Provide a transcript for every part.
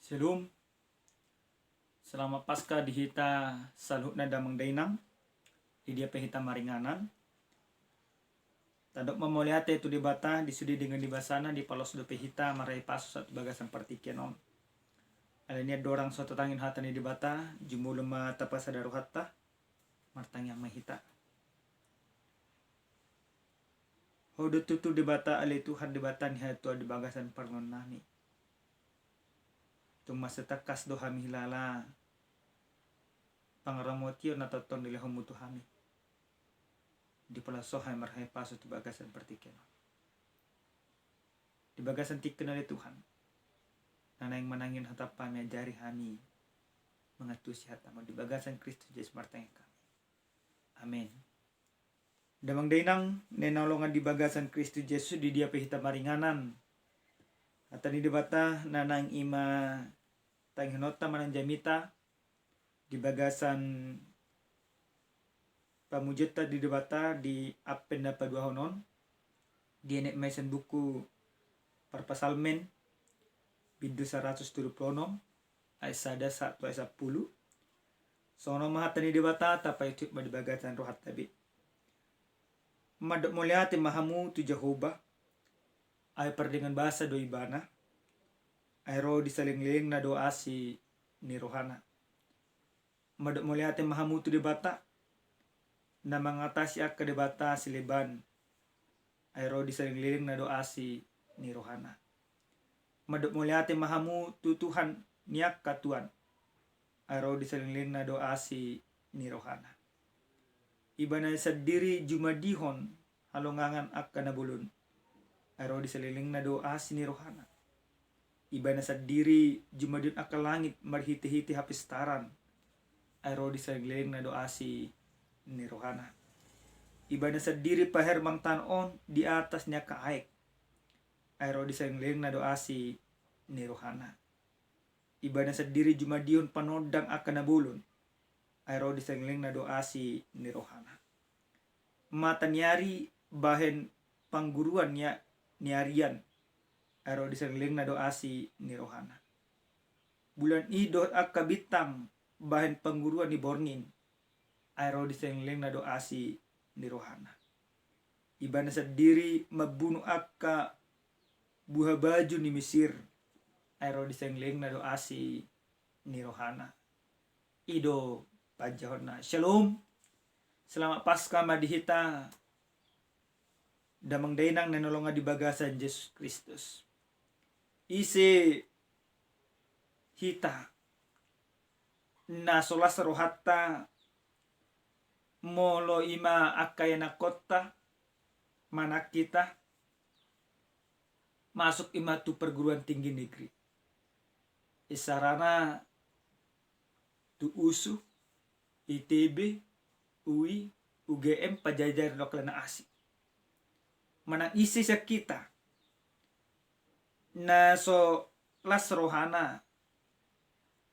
Shalom, selama pasca dihita salhutna damang dainang, di dia pehita maringanan. Tadok memoliate tu di bata, disudi dengan di basana, di palos do pehita, marai pasu satu bagasan partikenon. Alanya dorang suatu tangin hatani di bata, jumulum tapasa daru hatta, martang yang mahita. Hodo tutu di bata ale Tuhan di bata ni hatu di bagasan parngon nani. Tung masetakas do hami hilala pangramotio na toton nila humutu hami di palasohay marhay paso ti bagasan partiken di bagasan tiken ali Tuhan nanayang manangin hatapan may jari hami mangatusi hatamo di bagasan Kristus Yesus martay kami. Amen. Damang dainang nenalongan di bagasan Kristus Yesus di dia pehita maringanan atani di bata nanang ima tanghinota manang jamita di bagasan pamujeta di debata di apen na paduahonon di enek maisen buku parpasalmen bidu 176 ayat sada 1 ayat 10 sono mahatani debata tapai itu di bagasan rohat tabi madok muliati mahamu tu Jehovah ay perdengan bahasa do ibana ay ro disaling-ling na doa si ni rohana madok muliate mahamu tu debata na mengatasi akka debata si leban ay ro disaling-ling na doa si ni rohana madok muliate mahamu tu Tuhan niak katuan ay ro disaling-ling na doa si ni rohana ibana sa diri jumadihon halongangan akka nabulun aro di seliling na doa sini rohana iba na sa diri jumadun akal langit marhiti-hiti hapistaran aro di seliling na doa si ni rohana iba na sa diri pahermang tanon di atas niya kaayek aro di seliling na doa si ni rohana iba na sa diri jumadihon panodang akan nabulun aro di seliling na doa si ni rohana mata niari bahen pangguruan niya niarian aro disangling na doa si ni rohana bulan ido akka bitang bahan pangguruan ni bornin aro disangling na doa si ni rohana iba na sa diri mabuno akka buha baju ni Mesir aro disangling na doa si ni rohana ido panjahon na shalom selamat pasca madihita damang dainang nanolonga di bagasan Yesus Kristus. Isi hita na solas rohatta molo ima akayana kota manak kita masuk ima tu perguruan tinggi negeri. Isarana tu USU, ITB, UI, UGM pajajar loklana asik. Manang isi sa kita na so las rohana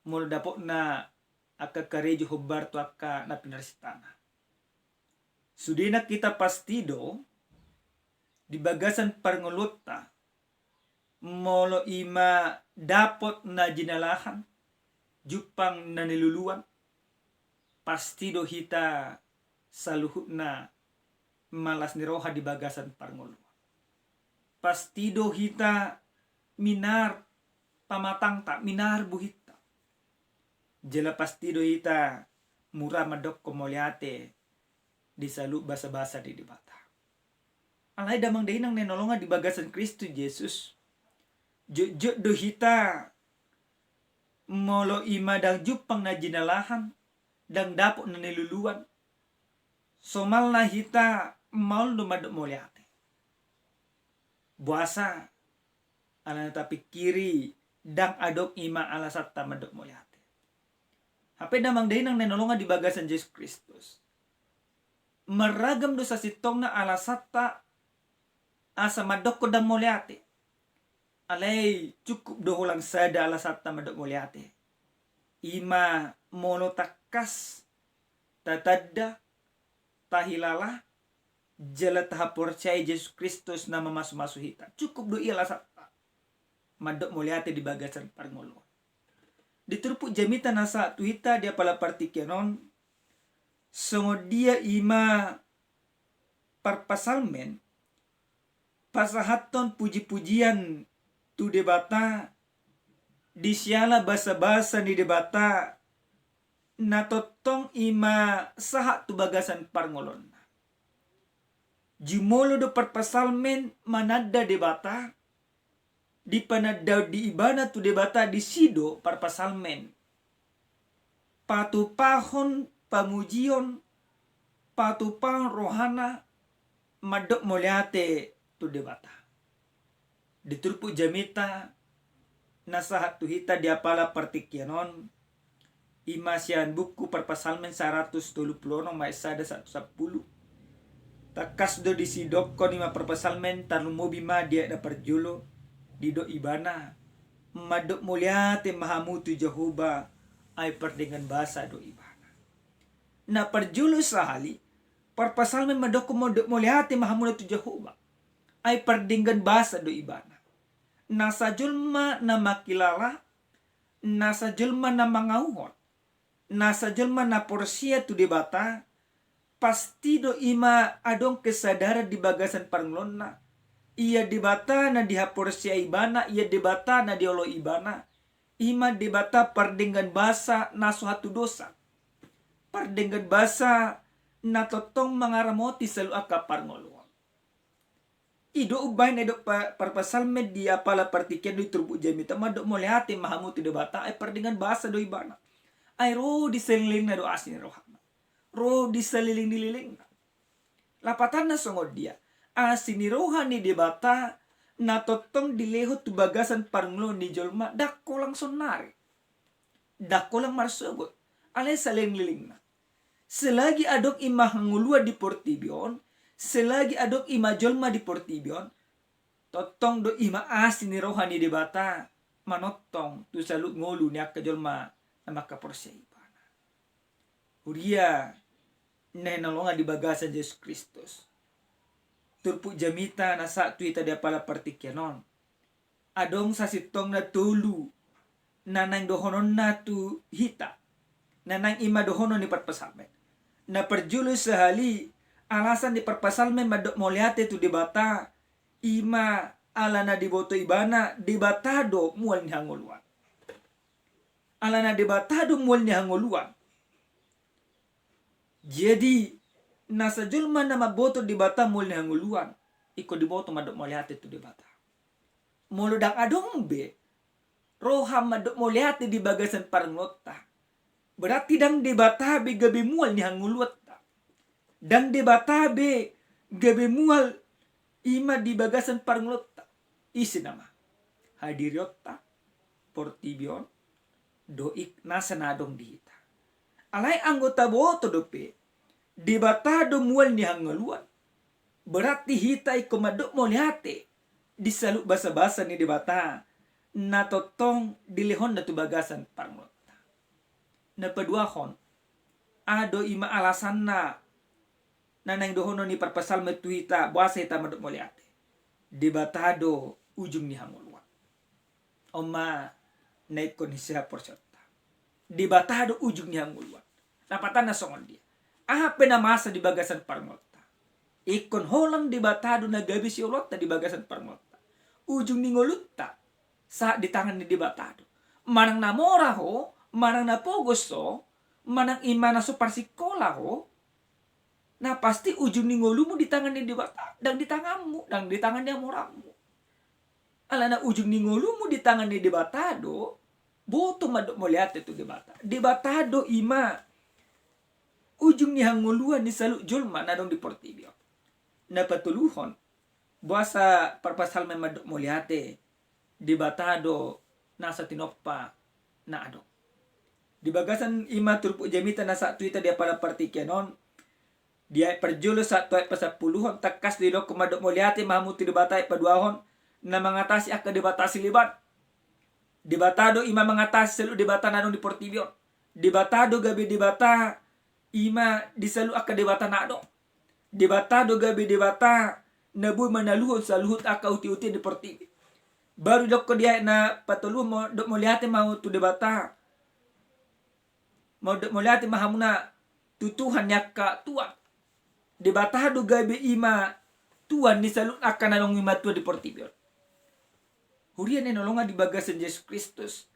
mul dapok na akka karejo hubar tu akka na pinarsitana sudina kita pastido di bagasan parngulutta molo ima dapot na jinalahan jupang na niluluan pastido hita saluhut na malas ni roha di bagasan parngolo pastido hita minar pamatang tak minar buhita jela pastido hita murah madok komoliate di salu basa-basa di debata alay damang dainang nenolonga di bagasan Kristus Yesus jo do hita molo ima dang jupang na jinalahan dang dapok na niluluan somal na hita maul do madok moliate buasa ala tapi kiri dang adok ima alasatta madok moliate hape damang dainang nenolonga di bagasan Yesus Kristus meragam dosa sitong na alasatta asa madok ko dang moliate alay cukup do hulang sada alasatta madok moliate ima molo takas tatadda tahilala jala tahap percaya Yesus Kristus nama masu hita cukup do ialah satta madok muliate di bagasan parngolo Diturpu jamita nasa tuhita dia pala partikenon. Songo dia ima parpasalmen pasahaton puji-pujian tu debata disiala basa-basa ni debata natotong ima saha tu bagasan parngolon. Jumolo do parpasalmen manada debata di panadaw di ibana tu debata di sido parpasalmen patupahon pamujion patupang rohana madok moliate tu debata. Diturpu jamita nasahat tuhita diapala partikyanon imasian buku parpasalmen 120 maisada 110 takas do disidokon ima parpasalmen tanumobi ma dia da parjulo dido ibana madok moliate mahamutu Jehovah ay perdengan bahasa do ibana. Na parjulo sahali parpasalmen madok moliate mahamutu Jehovah ay perdengan bahasa do ibana. Nasa julma na makilala, nasa julma na mangauhon, nasa julma na porsia tu debata, pasti do ima adong kesadaran di bagasan parnglonna. Ia debata na diha porsia ibana, ia debata na diolo ibana. Ima debata pardengan bahasa na suatu dosa. Pardengan bahasa na totong mangaramoti selalu aka parngoluan. Ido ubay na ido parpasalme dia pala partikian do turbu jamita madok moliate mahamuti debata ay pardengan bahasa do ibana. Ay ro diseliling na do asin rohana. Ro diseliling na. Lapatan na songod dia. Asin rohani debata na totong dileho tu bagasan parnglo ni jolma dako lang sonari. Dako lang marsugot. Alay saling-liling na. Selagi adok ima hangulua di portibion, selagi adok ima jolma di portibion, totong do ima asin ni rohani debata manotong tu salut ngolu ni akka jolma na makaporsia ibana. Uria nenalonga di bagasan Yesus Kristus. Turpu jamita na sa tuita dia pala partikyanon. Adong sa sitong na tulu nanang dohonon na tu hita. Nanang ima dohonon ni parpasalmen. Na perjulo sehali alasan di parpasalmen madok moliate tu debata ima alana diboto ibana debatado mual ni hangoluan. Alana debatado mual ni hangoluan. Jadi nasa julma na maboto debata mual ni hangoluan. Iko diboto madok moliate tu debata. Molodang adong be roham madok moliate di bagasan parnglota. Berarti dang debatabe gabe mual ni hanguluat. Dang debatabe gabe mual ima di bagasan parnglota. Isi nama. Hadiriota portibion doik nasa nadong dihita. Alay anggota boto dope. Debatado mual ni hanguluat. Berarti hita iko madok moliate. Disalu basa-basa ni debata. Na totong dilehon na tu bagasan parnglota. Na paduahon ado ima alasan na nanang dohono ni parpasalme tuhita buasa hita madok moliate debatado ujung ni hangoluan oma naik kondisi porsyota debatado ujung ni hangoluan napatan na songon dia apa na masa di bagasan parngolta ikon holang debatado na gabi si olota di bagasan parngolta ujung ni ngolutta saat di tangan ni debatado manang namora ho manang napogos to, manang imana suparsikola ho, na pasti ujung ni ngolumu di tangan ni debata, dan di tanganmu, dan di tangan ni amoramu. Alana ujung ni ngolumu di tangan ni debatado, boto madok moliate tu debata. Debatado ima, ujung ni hangoluan ni saluk julma nadong di portibio. Na patuluhon, buasa parpasalmen madok moliate, debatado nasa tinoppa na adok. Di bagasan ima turpu jamita na sa tuita dia pala partikyanon. Dia perjulo sa tuay pasapuluhon takas di do kumadok moliate mahamuti debatay paduahon na mengatasi akka debatasi libat. Debatado ima mengatasi selu debata nadong di portibio. Debatado gabi debata ima disalu akka debata nado. Debatado gabi debata nabu manaluhon sa luhut akka uti-uti di portibio. Baru dok ko dia na patuluh mo dok moliate mau tu debata Moliate mahamuna tutuhan yakka tua. Debatado gabe ima tuan ni salut akan nalong ima tua di portibio. Hurian nolonga di bagasan Yesus Kristus.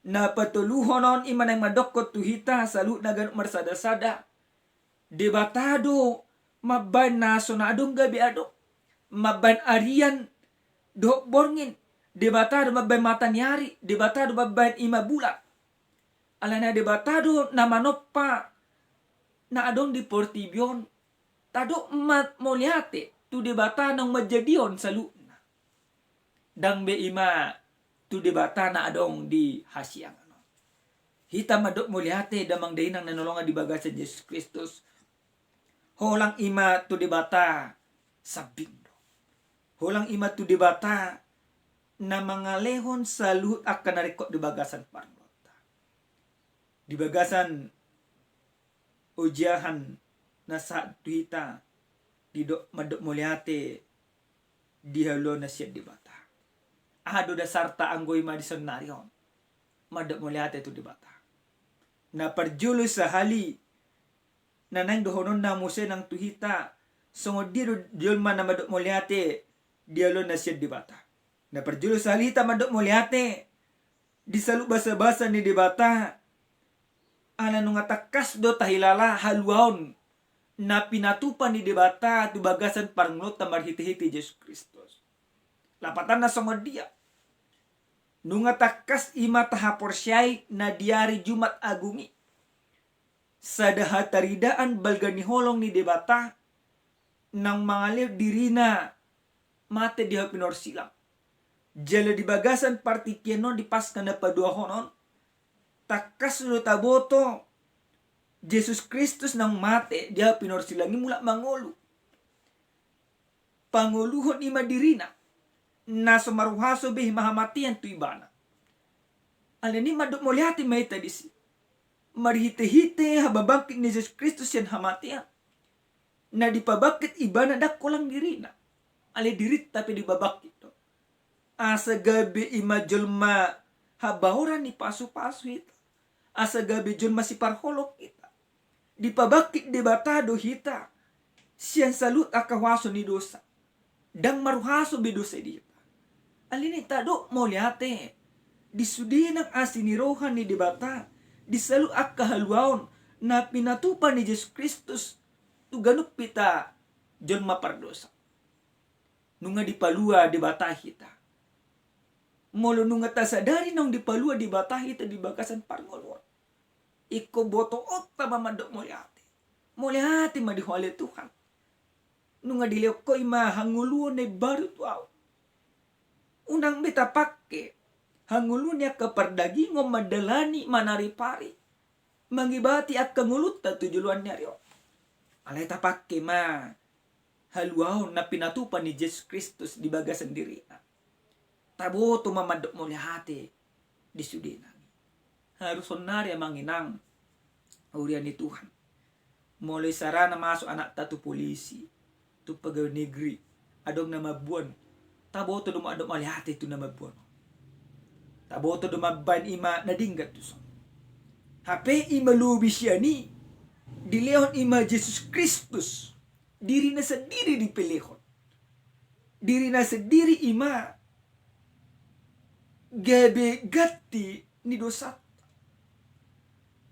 Na patuluhonon ima nang madokot tuhita salut na ganuk marsada-sada. Debatado maban naso na adong gabi adok. Maban arian dok borngin. Debatado maban matanyari. Debatado maban ima bulat. Alana debatado na manoppa na adong di portibion. Tado mat moliate tu debata nang majadion saluna. Dang be ima tu debata na adong di hasiang. Hita madok moliate damang dainang nanolonga di bagasan Yesus Kristus. Holang ima tu debata sabindo. Holang ima tu debata na mangalehon salut akan narekot di bagasan parlota. Di bagasan ujiahan na saat tuita di madok moliate di halo na siya debata. Ado dasarta anggoy madison narion. Madok moliate tu debata. Na perjulo sa hali na nang dohonon na muse ng tuhita songodido diolma na madok moliate di halo na siya debata. Na perjulo sa halita madok moliate di salu basa-basa ni debata. Ala nung atakas do tahilala haluaon na pinatupan ni debata tu bagasan parnglot tamar hiti-hiti Yesus Kristus. Lapatan na songod dia. Nung atakas ima tahaporsyay na diari Jumat Agungi. Sa dahataridaan balgani holong ni debata nang mangaliw dirina mate diha pinorsilang. Jala di bagasan partikienon di paskan na padua honon. Takas lo taboto Jesus Kristus nang mate dia pinorsilangi mula mangolu. Panguluhon ima dirina na sumaruhaso bih mahamatian tu ibana. Alani madok moliati may tadisi. Marihite-hite hababangkit ni Jesus Kristus yan hamatian. Na dipabakit ibana dakolang dirina. Ale dirit tapi dibabakit to. Asa gabi ima julma habahoran ni pasu-pasu ito. Asa gabi jun masih parholok kita. Dipabakit debatado hita. Siyan salut akawaso ni dosa. Dang maruhaso bidosa dita. Alini tado moliate. Disudin ang asinirohan ni debata. Disalu akahaluaon na pinatupan ni Jesus Kristus. Tuganuk pita jun mapardosa. Nunga dipalua debata hita. Molo nung sadari nang dipalua di batahi ita di bagasan parngolon. Iko boto otta mamadok moliate. Moliate madihole Tuhan. Nung adileo ko ima hanguluon na baru tuaw. Unang beta pakke. Hanguluon niya kapardagingom madalani manaripari. Mangibati at kangulut ta tujuluan niya rin. Alay tapakke ma. Haluaon na pinatupan ni Jesus Kristus di bagasan diri. Tabo tumamadok mo lihati di sudina. Harus sonari manginang urian ni Tuhan. Mulai sarana masuk anak tatu polisi. Tu pegawai negeri. Adong nama buon. Tabo tu dumadok mo lihati tu nama buon. Tabo tu dumaban ima nadinggat tu son. Hape ima lubi siya ni. Dilehon ima Jesus Kristus. Diri na sendiri dipilihon. Diri na sendiri ima gabe gati ni dosa.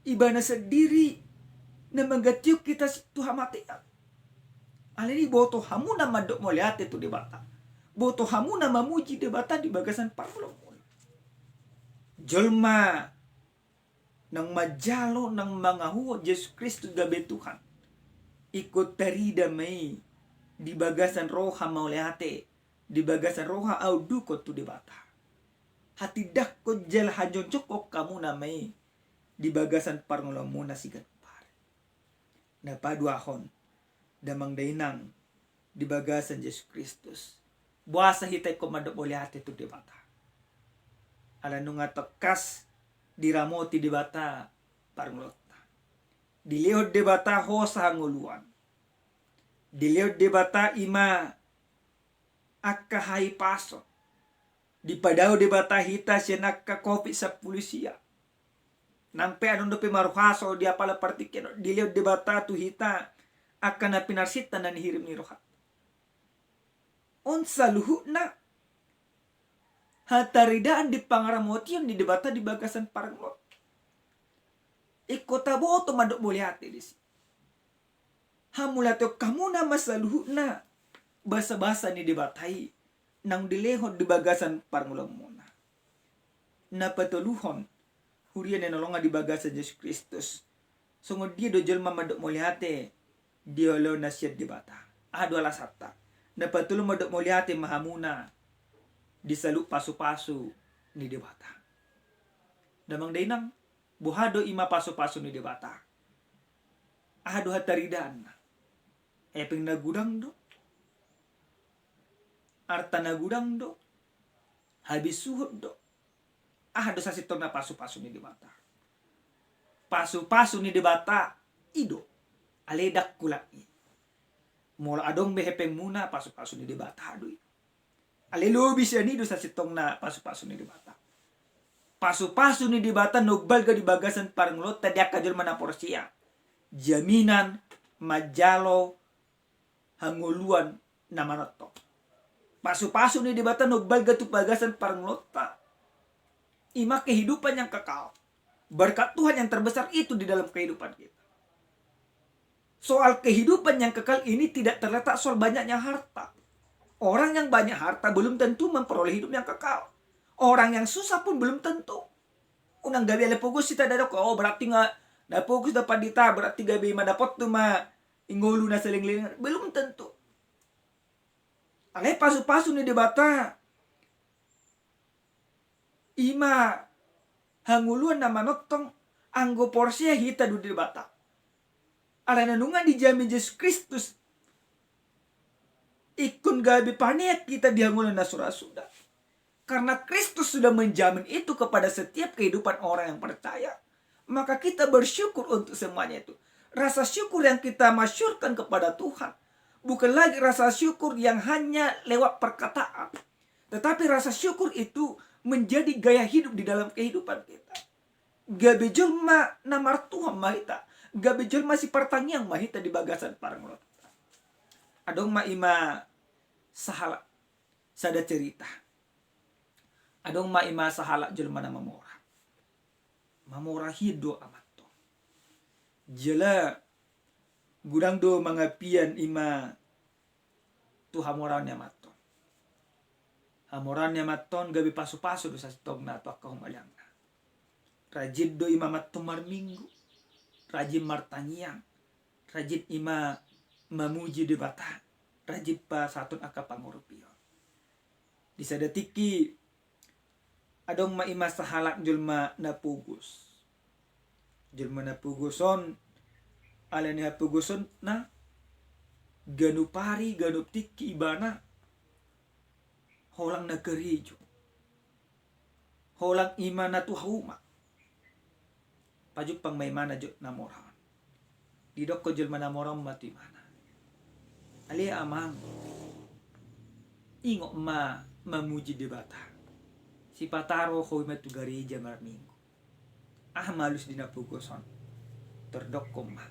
Iba na sendiri na manggatyuk kita tu hamatian. Alini boto hamu na madok moliate tu debata. Boto hamu na mamuji debata di bagasan parlong. Jolma nang majalo nang mangahuo Yesus Kristus gabe Tuhan. Ikut tarida may di bagasan roha mauliate. Di bagasan roha au dukot tu debata. Hati dak ko jel hajon cokok kamu namai di bagasan parngolo muna sigat par. Na paduahon damang dainang di bagasan Yesus Kristus. Buasa hitay ko madok moliate tu debata. Ala nung atakas diramoti debata parngolota. Diliod debata ho sa hanguluan. Diliod debata ima akahay paso. Di padaw debata hita siya nakakopit sa pulisya. Nampe anong dope maruhaso dia pala partikin diliw debata tu hita akan na pinarsita na nihirim ni roha. Unsa luhu na hataridaan di pangaramoti yung di debata di bagasan paranglot. Ikotabo to madok boleh hati disi. Hamulato kamu na masaluhu na basa-basa ni debatai nang dilehon di bagasan paranglot muna. Napatuluhon hurian na nolonga di bagasan Yesus Kristus. Sungod dia do jelma madok moliate diolo na siya debata. Ado alasata. Napatulong madok moliate mahamuna disalu pasu-pasu ni debata. Damang dainang buhado ima pasu-pasu ni debata. Ado hataridan. Epeng nagudang do. Arta nagudang do. Habis suhud do. Ado sa sitong na pasu-pasu ni debata. Pasu-pasu ni debata ido. Aledak kulai. Mula adong behepeng muna pasu-pasu ni debata adoy. Alelubi siya nido sa sitong na pasu-pasu ni debata. Pasu-pasu ni debata nugbal ka di bagasan paranglot tadyak kajol manapor siya. Jaminan, majalo, hanguluan na manotok. Pasu-pasu ni debata nugbal ka tu bagasan paranglot ta. Ima kehidupan yang kekal. Berkat Tuhan yang terbesar itu di dalam kehidupan kita. Soal kehidupan yang kekal ini tidak terletak soal banyaknya harta. Orang yang banyak harta belum tentu memperoleh hidup yang kekal. Orang yang susah pun belum tentu. Unang gabi ala pugus kita dadok. Oh berarti nga na pugus dapat dita. Berarti gabi madapot tu ma ingulu na saling-ling. Belum tentu. Alay pasu-pasu ni debata. Ima hanguluan na manotong anggo porsiya hita du debata. Ala nanungan di jamin Yesus Kristus. Ikun gabi paniak kita dihangulan na surah-sudah. Karena Kristus sudah menjamin itu kepada setiap kehidupan orang yang percaya. Maka kita bersyukur untuk semuanya itu. Rasa syukur yang kita masyurkan kepada Tuhan. Bukan lagi rasa syukur yang hanya lewat perkataan. Tetapi rasa syukur itu menjadi gaya hidup di dalam kehidupan kita. Gabi jelma namar Tuhan mahita. Gabi jelma si pertanyaan mahita di bagasan paranglot. Adong maima sahala sada cerita. Adong maima sahala jelma na mamora. Mamora hido amat to. Jela gudang do mga pian ima tu hamoran niya maton. Hamoran niya maton gabi pasu-pasu do sa sitog na to akahumalyang na. Rajid do ima maton marminggu. Rajin martanyang. Rajin ima mamuji debata. Rajin pa satun aka pangurupion. Di sadatiki adong maima sahalak julma na pugus. Julma na puguson ala ni puguson na ganupari ganup tiki ibana holang na kerijo. Holang ima na tuhuma. Pajuk pang may mana jo na moran. Didok ko julma na moran mati mana. Ali amang ingo mamuji debata. Si pataro ko matu gareja marminggu. Malus di napugoson. Terdok ko ma.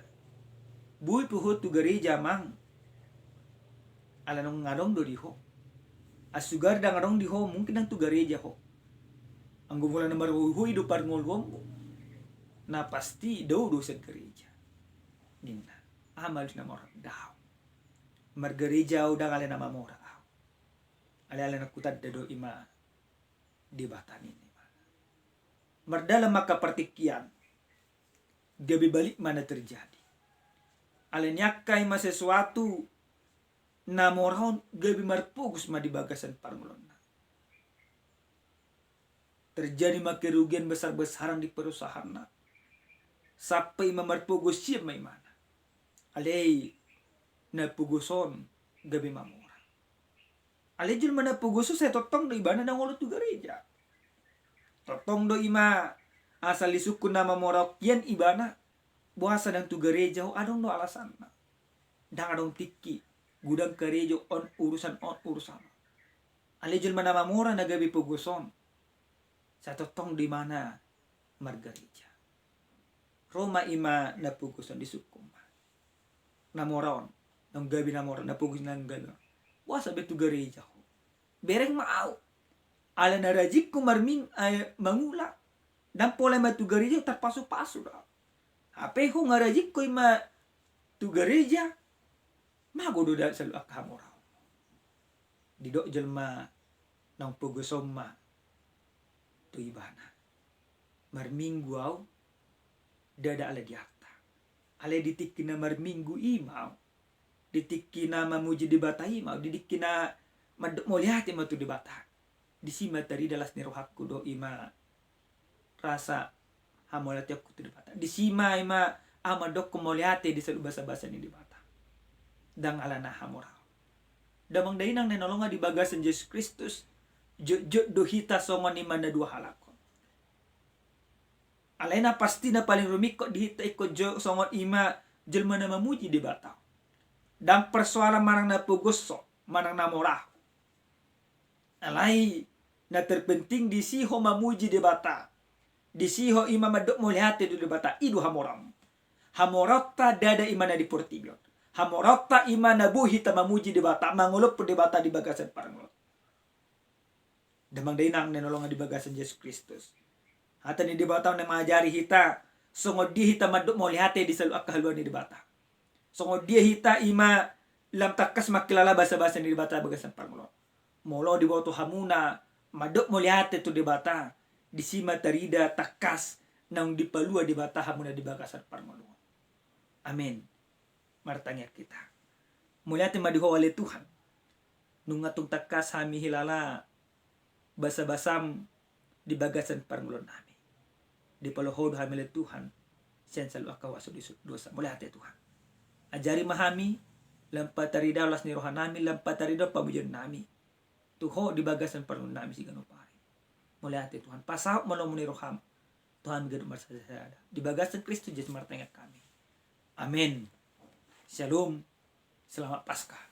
Buy puhut tu gareja mang. Alanong ngadong do diho. Asugar da ngadong diho mungkin ang tu gareja ho. Ang gumula na maruhui do parngolwom mo. Na pasti do sa gereja. Nina. Malus na moran daw. Margereja udah kalian nama mora. Ala nakutad do ima debatan ini. Mardalam maka pertikian. Gabi balik mana terjadi. Alenyakai ma sesuatu na morahon gabi marpugus ma di bagasan parngolonna. Terjadi ma kerugian besar-besaran di perusahaan na. Sampai mamarpugus siya may mana. Alay na puguson gabi mamura. Alejul man na puguso sa totong do ibana ng ulo tu gereja. Totong do ima asal isuk na mamorok yan ibana buasa ng tu gereja ho adong do alasan na. Dang adong tiki gudang gereja on urusan. Alejul man na mamura na gabi puguson sa totong do imana margereja. Roma ima napuguson di sukum. Namoron. Nang gabi namoron. Napugos ng gabi. Wasa betu gereja ko. Bereng mau. Ala narajik ko marming ay mangula. Dan pola matu gereja terpasu-pasu dah. Ape ho ngarajik ko ima tu gereja. Magodo da selalu akhamora. Didok jelma nang pugosoma tu ibana. Marminggu au dada ala diakta. Ale ditikina marminggu imau. Ditikina mamuji dibata imau. Didikina moliati matu dibata. Disima tari dalas nirohakku do ima rasa hamolati aku tu dibata. Disima ima ama dok moliati di selu basa-basa ni dibata. Dang alana hamora. Damang dainang nenolonga di bagasan Yesus Kristus. Jod do hita songon ni mana dua halako. Alena pasti na paling rumiko di hita iko jo songon ima jelma na mamuji di bata. Dan persoalan manang na puguso, manang na morah. Alai na terpenting di siho mamuji di bata. Di siho ima madok molihate di bata idu hamoram. Hamorota dada imana di portibio. Hamorota imana buhita mamuji di bata mangulup di bata di bagasan parangulot. Damang dainang nenolongan di bagasan Yesus Kristus. Hata ni di bata na mengajari hita sungod di hita madok molihate di selu akahaluan ni di bata. Sungod dia hita ima lam takas makilala basa-basa ni di bata bagasan parangulot. Molo di bawah hamuna madok molihate tu di bata di sima tarida takas nang dipalua di bata hamuna di bagasan parangulot. Amin. Martanya kita. Muliate madiho oleh Tuhan. Nungatung takas hami hilala basa-basam di bagasan parangulot nami. Di palohod hami le Tuhan. Siyan selalu akawaso di dosa. Muliate Tuhan. Ajari mahami lampatarida ulas ni rohan nami lampatarida pamujan nami. Tuho di bagasan parangulot nami si gano pare. Muliate Tuhan. Pasahop malomuni roham. Tuhan gado marsasada. Di bagasan Kristus Yesus martanya kami. Amin. Shalom. Selamat Paskah.